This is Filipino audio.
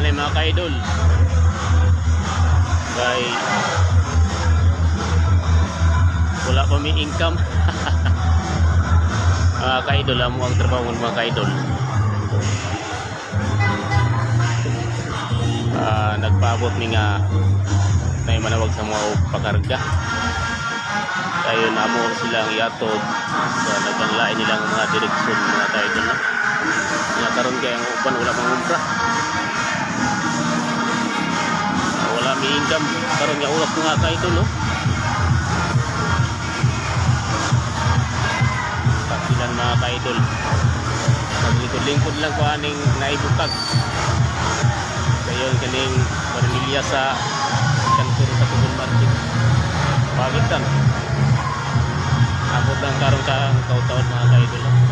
ani mga kaidol. Kay wala pa may income. Mga kaidol, amo ang trabaho ng mga kaidol. Nagpaabot ni nga na manawag sa mga pakarga. Kaya namo silang yatod sa naganglain nilang mga direksyon mga kaidol na. Nga karon kaya ang upan wala mangumpra. Wala may income karon nga ulas mga kaidol no. Pasilan mga kaidol. Maglingkod-lingkod lang ko aning naibukag. Kayon kaning pamilya sa kantor sa Tubon Market. Pagitan. Abot lang karon ka taon-taon mga kaidol.